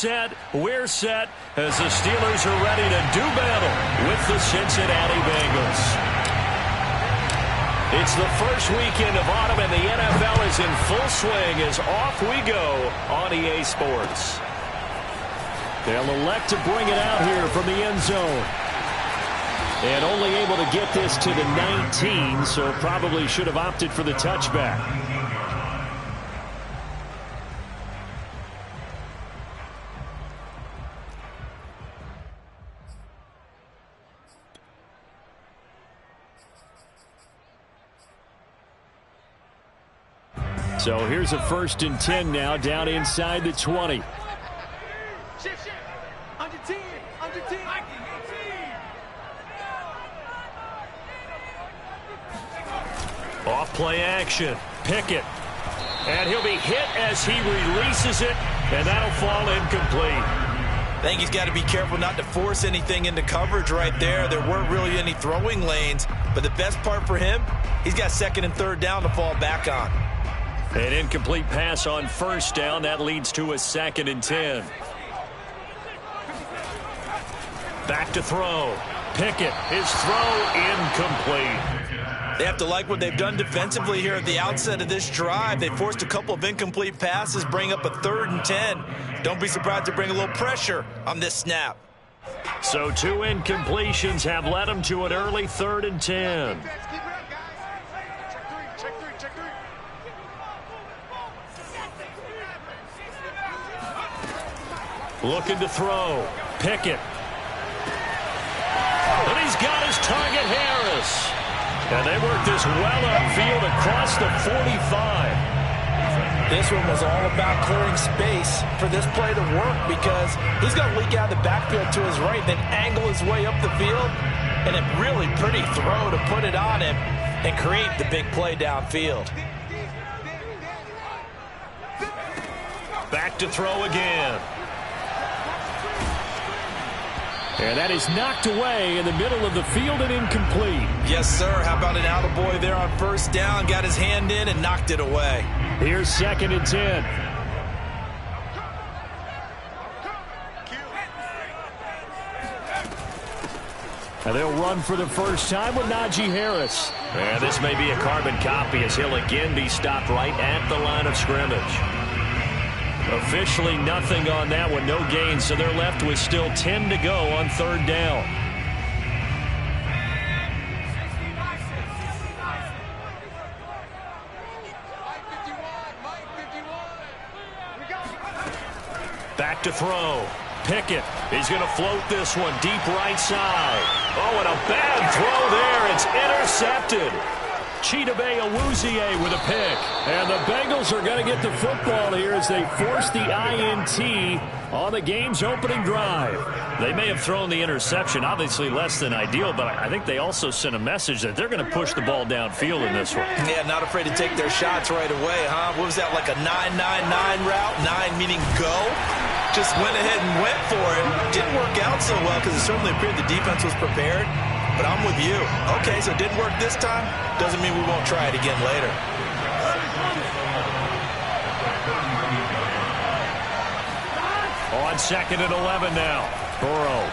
set, we're set, as the Steelers are ready to do battle with the Cincinnati Bengals. It's the first weekend of autumn, and the NFL is in full swing as off we go on EA Sports. They'll elect to bring it out here from the end zone. And only able to get this to the 19, so probably should have opted for the touchback. So here's a 1st and 10 now, down inside the 20. Shift. Under 10. Off play action. Pickett. And he'll be hit as he releases it, and that'll fall incomplete. I think he's got to be careful not to force anything into coverage right there. There weren't really any throwing lanes, but the best part for him, he's got 2nd and 3rd down to fall back on. An incomplete pass on 1st down. That leads to a 2nd and 10. Back to throw. Pickett, his throw incomplete. They have to like what they've done defensively here at the outset of this drive. They forced a couple of incomplete passes, bring up a 3rd and 10. Don't be surprised to bring a little pressure on this snap. So 2 incompletions have led them to an early 3rd and 10. Looking to throw. Pickett. And he's got his target, Harris. And they work this well upfield across the 45. This one was all about clearing space for this play to work, because he's going to leak out of the backfield to his right, then angle his way up the field. And a really pretty throw to put it on him and create the big play downfield. Back to throw again. And that is knocked away in the middle of the field and incomplete. Yes, sir. How about an attaboy there on 1st down? Got his hand in and knocked it away. Here's 2nd and 10. And they'll run for the first time with Najee Harris. And this may be a carbon copy, as he'll again be stopped right at the line of scrimmage. Officially nothing on that one, no gain, so they're left with still 10 to go on 3rd down. Back to throw. Pickett. He's going to float this one deep right side. Oh, and a bad throw there. It's intercepted. Chidobe Awuzie with a pick. And the Bengals are going to get the football here as they force the INT on the game's opening drive. They may have thrown the interception, obviously less than ideal, but I think they also sent a message that they're going to push the ball downfield in this one. Yeah, not afraid to take their shots right away, huh? What was that, like a 9-9-9 route? 9 meaning go? Just went ahead and went for it. Didn't work out so well because it certainly appeared the defense was prepared. But I'm with you. Okay, so it didn't work this time. Doesn't mean we won't try it again later. On 2nd and 11 now. Burrow.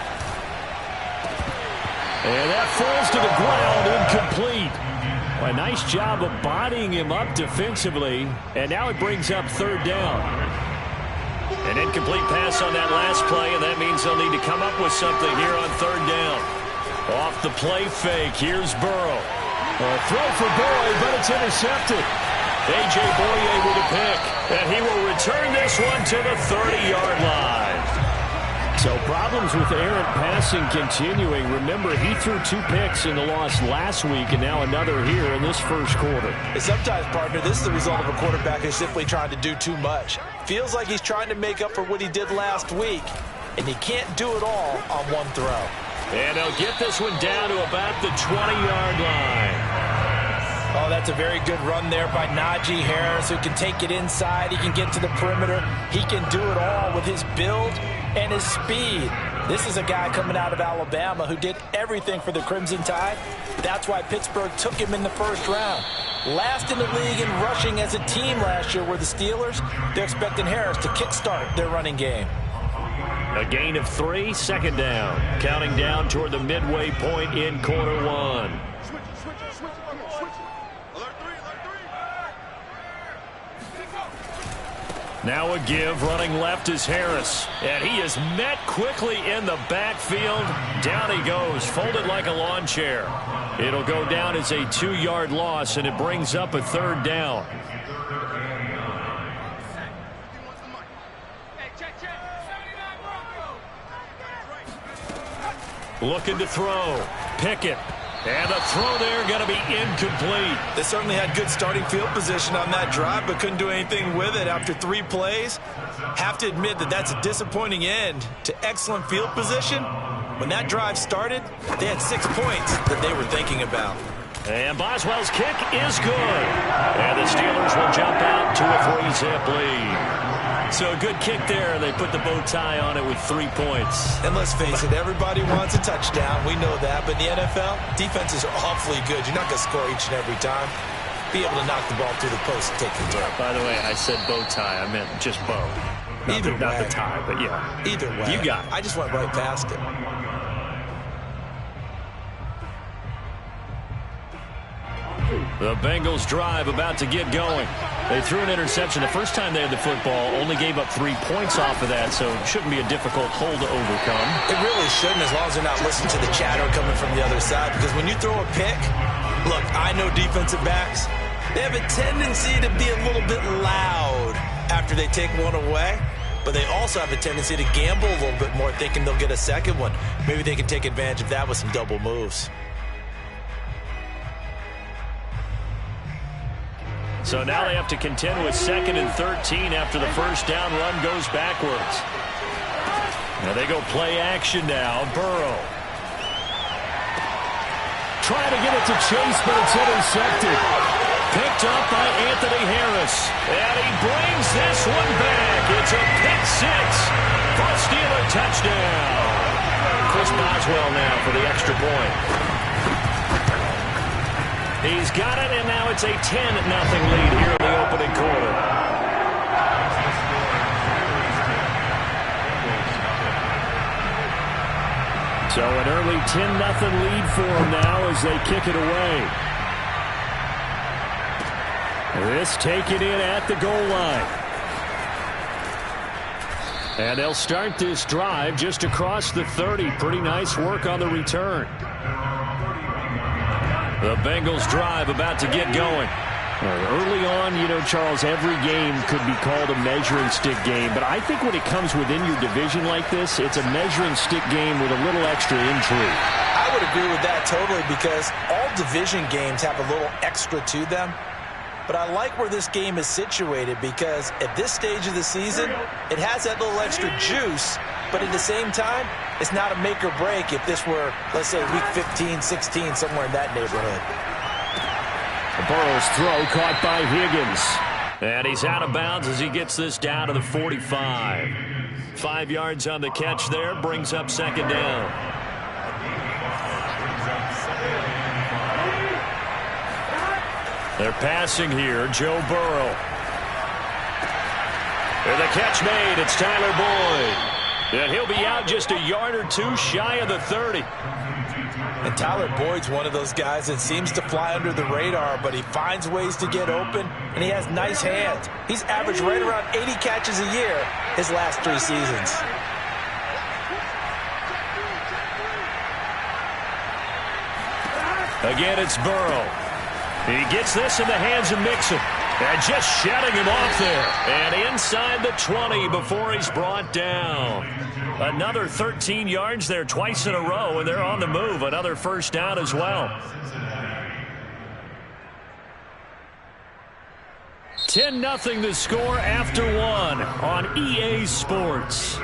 And that falls to the ground, incomplete. A nice job of bodying him up defensively. And now it brings up 3rd down. An incomplete pass on that last play, and that means they'll need to come up with something here on 3rd down. Off the play fake, here's Burrow. A throw for Boyd, but it's intercepted. A.J. Boye with a pick, and he will return this one to the 30-yard line. So problems with errant passing continuing. Remember, he threw 2 picks in the loss last week, and now another here in this first quarter. And sometimes, partner, this is the result of a quarterback who's simply trying to do too much. Feels like he's trying to make up for what he did last week, and he can't do it all on one throw. And they'll get this one down to about the 20-yard line. Oh, that's a very good run there by Najee Harris, who can take it inside. He can get to the perimeter. He can do it all with his build and his speed. This is a guy coming out of Alabama who did everything for the Crimson Tide. That's why Pittsburgh took him in the 1st round. Last in the league in rushing as a team last year were the Steelers. They're expecting Harris to kickstart their running game. A gain of 3, second down. Counting down toward the midway point in quarter one. Now a give, running left is Harris. And he is met quickly in the backfield. Down he goes, folded like a lawn chair. It'll go down as a 2-yard loss, and it brings up a third down. Looking to throw. Pickett. And the throw there going to be incomplete. They certainly had good starting field position on that drive, but couldn't do anything with it after 3 plays. Have to admit that that's a disappointing end to excellent field position. When that drive started, they had 6 points that they were thinking about. And Boswell's kick is good. And the Steelers will jump out to a 3-zip lead. So a good kick there. They put the bow tie on it with 3 points. And let's face it, everybody wants a touchdown. We know that. But in the NFL, defenses are awfully good. You're not going to score each and every time. Be able to knock the ball through the post and take the throw. By the way, I said bow tie. I meant just bow. Not the tie, but yeah. Either way. You got it. I just went right past it. The Bengals drive about to get going. They threw an interception the first time they had the football, only gave up 3 points off of that, so it shouldn't be a difficult hole to overcome. It really shouldn't, as long as they're not listening to the chatter coming from the other side, because when you throw a pick, look, I know defensive backs, they have a tendency to be a little bit loud after they take one away, but they also have a tendency to gamble a little bit more, thinking they'll get a second one. Maybe they can take advantage of that with some double moves. So now they have to contend with 2nd and 13 after the first down run goes backwards. Now they go play action now. Burrow. Trying to get it to Chase, but it's intercepted. Picked up by Anthony Harris. And he brings this one back. It's a pick 6 for a Steeler touchdown. Chris Boswell now for the extra point. He's got it, and now it's a 10-0 lead here in the opening quarter. So an early 10-0 lead for them now as they kick it away. This taken in at the goal line. And they'll start this drive just across the 30. Pretty nice work on the return. The Bengals drive about to get going. Early on, you know, Charles, every game could be called a measuring stick game. But I think when it comes within your division like this, it's a measuring stick game with a little extra intrigue. I would agree with that totally, because all division games have a little extra to them. But I like where this game is situated, because at this stage of the season, it has that little extra juice. But at the same time, it's not a make or break if this were, let's say, week 15, 16, somewhere in that neighborhood. Burrow's throw caught by Higgins. And he's out of bounds as he gets this down to the 45. 5 yards on the catch there, brings up 2nd down. They're passing here, Joe Burrow. And the catch made, it's Tyler Boyd. And he'll be out just a yard or 2 shy of the 30. And Tyler Boyd's one of those guys that seems to fly under the radar, but he finds ways to get open, and he has nice hands. He's averaged right around 80 catches a year his last 3 seasons. Again, it's Burrow. He gets this in the hands of Mixon. And just shutting him off there. And inside the 20 before he's brought down. Another 13 yards there twice in a row, and they're on the move. Another first down as well. 10-0 the score after 1 on EA Sports.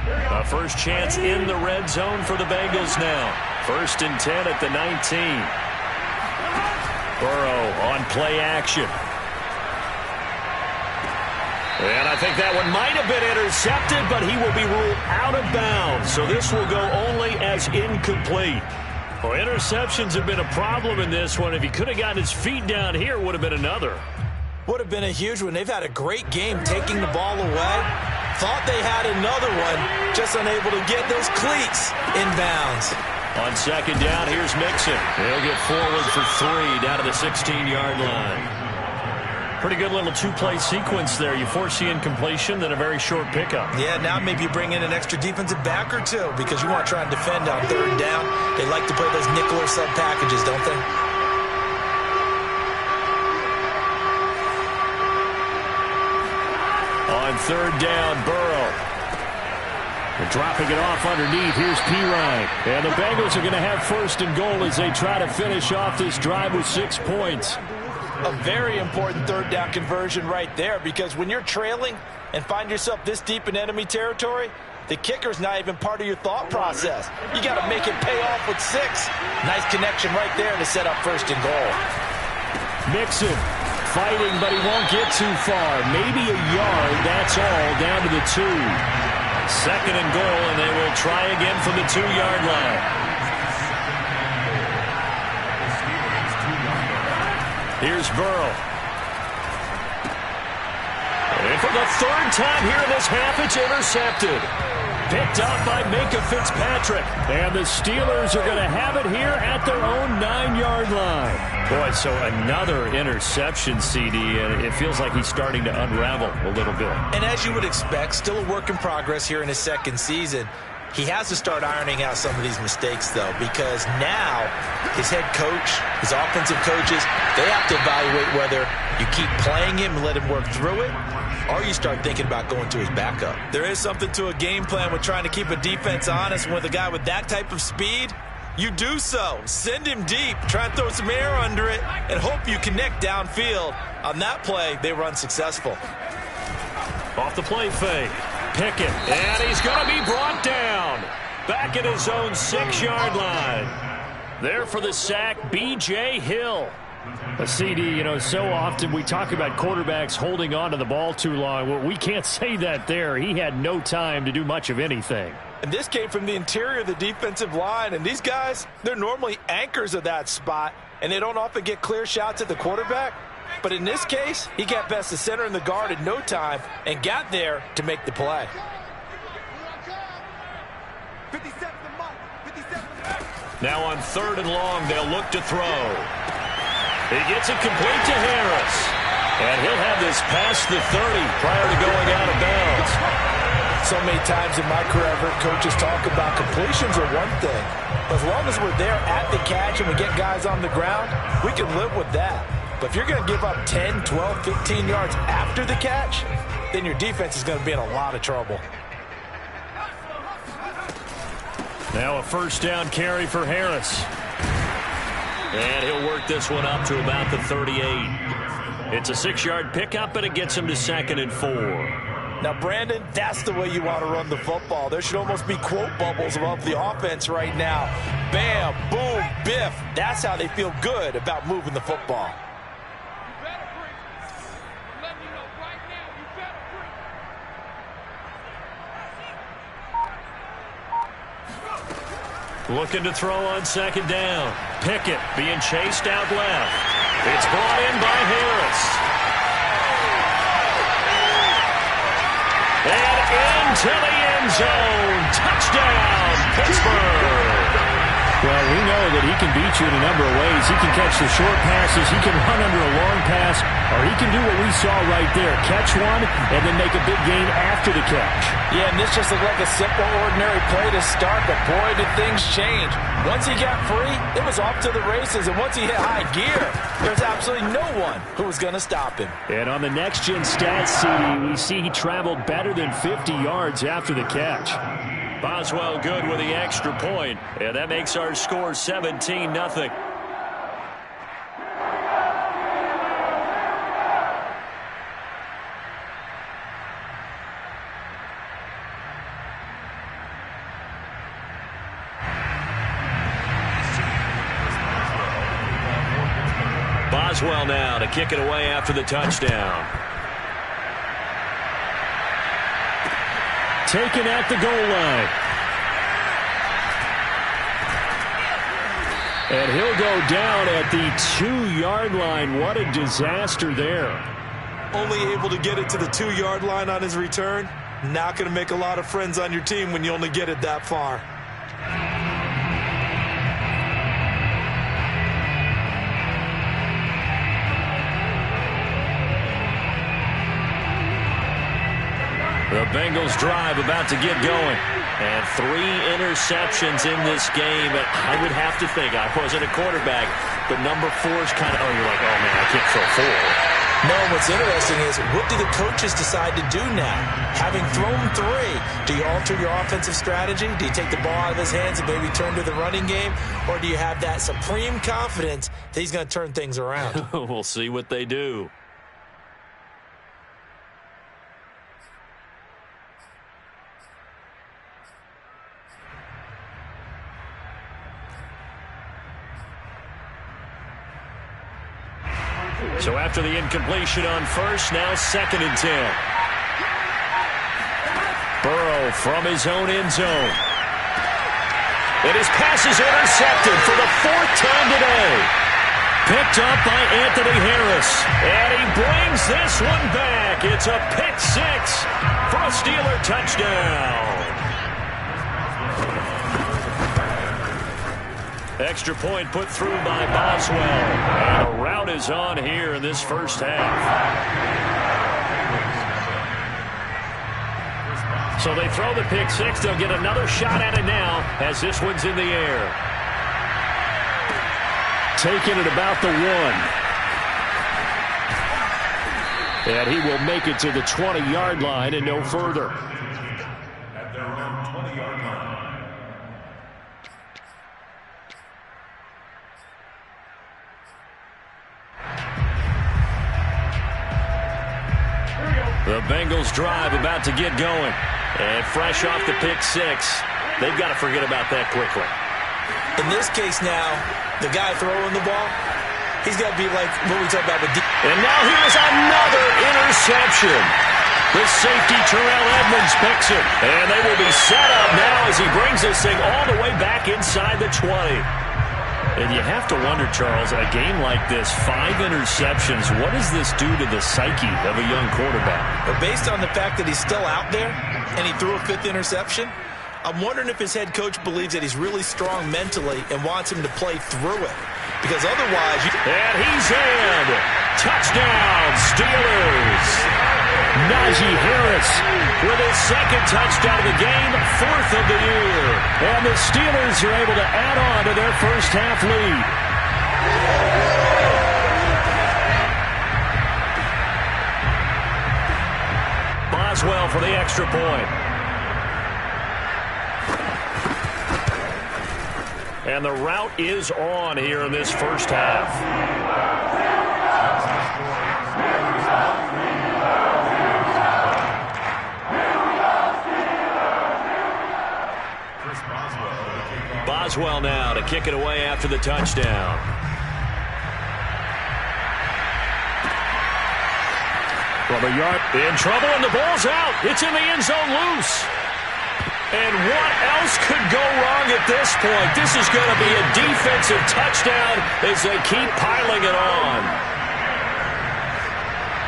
A first chance in the red zone for the Bengals now. 1st and 10 at the 19. Burrow on play action. And I think that one might have been intercepted, but he will be ruled out of bounds. So this will go only as incomplete. Well, interceptions have been a problem in this one. If he could have gotten his feet down here, it would have been another. Would have been a huge one. They've had a great game taking the ball away. Thought they had another one, just unable to get those cleats inbounds. On second down, here's Mixon. He'll get forward for 3 down to the 16-yard line. Pretty good little two-play sequence there. You force the incompletion, then a very short pickup. Yeah, now maybe you bring in an extra defensive back or two because you want to try and defend on third down. They like to play those nickel or sub packages, don't they? On third down, Burrow. They're dropping it off underneath. Here's Pirine. And the Bengals are going to have first and goal as they try to finish off this drive with 6 points. A very important third down conversion right there, because when you're trailing and find yourself this deep in enemy territory, the kicker's not even part of your thought process. You got to make it pay off with 6. Nice connection right there to set up first and goal. Mixon fighting, but he won't get too far. Maybe a yard, that's all, down to the 2. Second and goal, and they will try again from the 2-yard line. Here's Burrow. And for the third time here in this half, it's intercepted. Picked up by Minkah Fitzpatrick. And the Steelers are going to have it here at their own 9-yard line. Boy, so another interception, CD, and it feels like he's starting to unravel a little bit. And as you would expect, still a work in progress here in his second season. He has to start ironing out some of these mistakes, though, because now his head coach, his offensive coaches, they have to evaluate whether you keep playing him and let him work through it, or you start thinking about going to his backup. There is something to a game plan with trying to keep a defense honest. With a guy with that type of speed, you do so. Send him deep, try and throw some air under it, and hope you connect downfield. On that play, they were unsuccessful. Off the play fake. Pickett, and he's going to be brought down. Back at his own 6-yard line. There for the sack, B.J. Hill. A CD, you know, so often we talk about quarterbacks holding on to the ball too long. Well, we can't say that there. He had no time to do much of anything. And this came from the interior of the defensive line. And these guys, they're normally anchors of that spot, and they don't often get clear shots at the quarterback. But in this case, he got past the center and the guard in no time and got there to make the play. 57 mark. 57. Now on third and long, they'll look to throw. He gets it complete to Harris. And he'll have this past the 30 prior to going out of bounds. So many times in my career, I've heard coaches talk about completions are one thing. But as long as we're there at the catch and we get guys on the ground, we can live with that. But if you're going to give up 10, 12, 15 yards after the catch, then your defense is going to be in a lot of trouble. Now a first down carry for Harris. And he'll work this one up to about the 38. It's a 6-yard pickup, but it gets him to 2nd and 4. Now, Brandon, that's the way you want to run the football. There should almost be quote bubbles above the offense right now. Bam, boom, biff. That's how they feel good about moving the football. Looking to throw on second down. Pickett being chased out left. It's brought in by Harris. And into the end zone. Touchdown, Pittsburgh. Well, we know that he can beat you in a number of ways. He can catch the short passes, he can run under a long pass, or he can do what we saw right there, catch one and then make a big gain after the catch. Yeah, and this just looked like a simple, ordinary play to start, but boy, did things change. Once he got free, it was off to the races, and once he hit high gear, there's absolutely no one who was going to stop him. And on the next-gen stats, CD, we see he traveled better than 50 yards after the catch. Boswell good with the extra point, and that makes our score 17-0. Boswell now to kick it away after the touchdown. Taken at the goal line. And he'll go down at the 2-yard line. What a disaster there. Only able to get it to the 2-yard line on his return. Not going to make a lot of friends on your team when you only get it that far. The Bengals drive about to get going. And 3 interceptions in this game. And I would have to think, I wasn't a quarterback, but number 4 is kind of, oh, you're like, oh, man, I can't throw 4. No, what's interesting is, what do the coaches decide to do now? Having thrown 3, do you alter your offensive strategy? Do you take the ball out of his hands and maybe turn to the running game? Or do you have that supreme confidence that he's going to turn things around? We'll see what they do. So after the incompletion on first, now 2nd and 10. Burrow from his own end zone. And his pass is intercepted for the 4th time today. Picked up by Anthony Harris. And he brings this one back. It's a pick 6 for a Steeler touchdown. Extra point put through by Boswell. And a rout is on here in this first half. So they throw the pick 6. They'll get another shot at it now as this one's in the air. Taking it about the 1. And he will make it to the 20-yard line and no further. At their own 20-yard line. The Bengals drive about to get going. And fresh off the pick 6, they've got to forget about that quickly. In this case now, the guy throwing the ball, he's got to be like what we talked about with And now here's another interception. The safety, Terrell Edmonds, picks it. And they will be set up now as he brings this thing all the way back inside the 20. And you have to wonder, Charles, a game like this, 5 interceptions, what does this do to the psyche of a young quarterback? But based on the fact that he's still out there and he threw a 5th interception, I'm wondering if his head coach believes that he's really strong mentally and wants him to play through it. Because otherwise... And he's in! Touchdown, Steelers! Najee Harris with his 2nd touchdown of the game, 4th of the year. And the Steelers are able to add on to their first half lead. Boswell for the extra point. And the route is on here in this first half. Boswell now to kick it away after the touchdown. From a yard, in trouble, and the ball's out. It's in the end zone loose. And what else could go wrong at this point? This is going to be a defensive touchdown as they keep piling it on.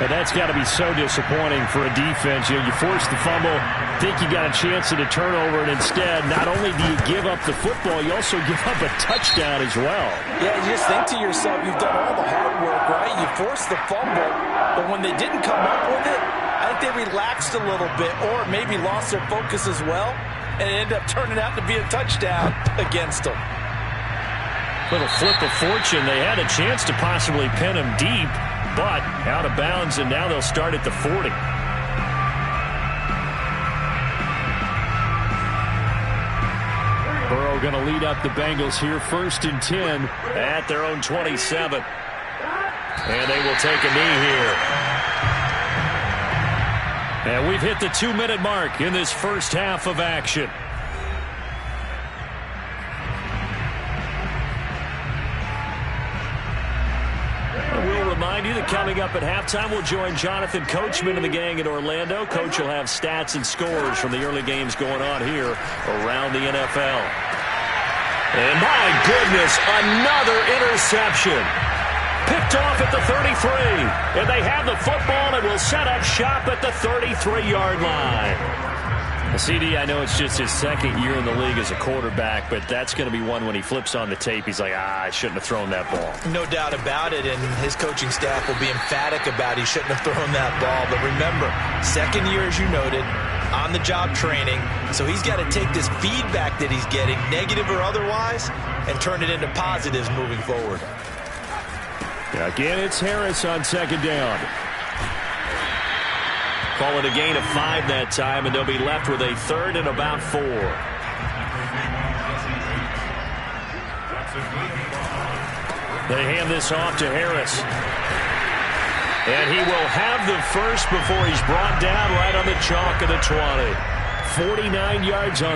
And that's got to be so disappointing for a defense. You force the fumble, think you got a chance at a turnover, and instead, not only do you give up the football, you also give up a touchdown as well. Yeah, you just think to yourself, you've done all the hard work, right? You forced the fumble, but when they didn't come up with it, I think they relaxed a little bit or maybe lost their focus as well, and it ended up turning out to be a touchdown against them. Little flip of fortune. They had a chance to possibly pin him deep, but out of bounds, and now they'll start at the 40. Burrow going to lead up the Bengals here, 1st and 10 at their own 27. And they will take a knee here. And we've hit the 2-minute mark in this first half of action. We'll remind you that coming up at halftime, we'll join Jonathan Coachman and the gang in Orlando. Coach will have stats and scores from the early games going on here around the NFL. And my goodness, another interception. Picked off at the 33. And they have the football and will set up shop at the 33-yard line. CD, I know it's just his second year in the league as a quarterback, but that's going to be one when he flips on the tape, he's like, I shouldn't have thrown that ball. No doubt about it, and his coaching staff will be emphatic about he shouldn't have thrown that ball. But remember, second year, as you noted, on-the-job training, so he's got to take this feedback that he's getting, negative or otherwise, and turn it into positives moving forward. Again, it's Harris on second down. Call it a gain of 5 that time, and they'll be left with a third and about 4. They hand this off to Harris. And he will have the first before he's brought down right on the chalk of the 20. 49 yards on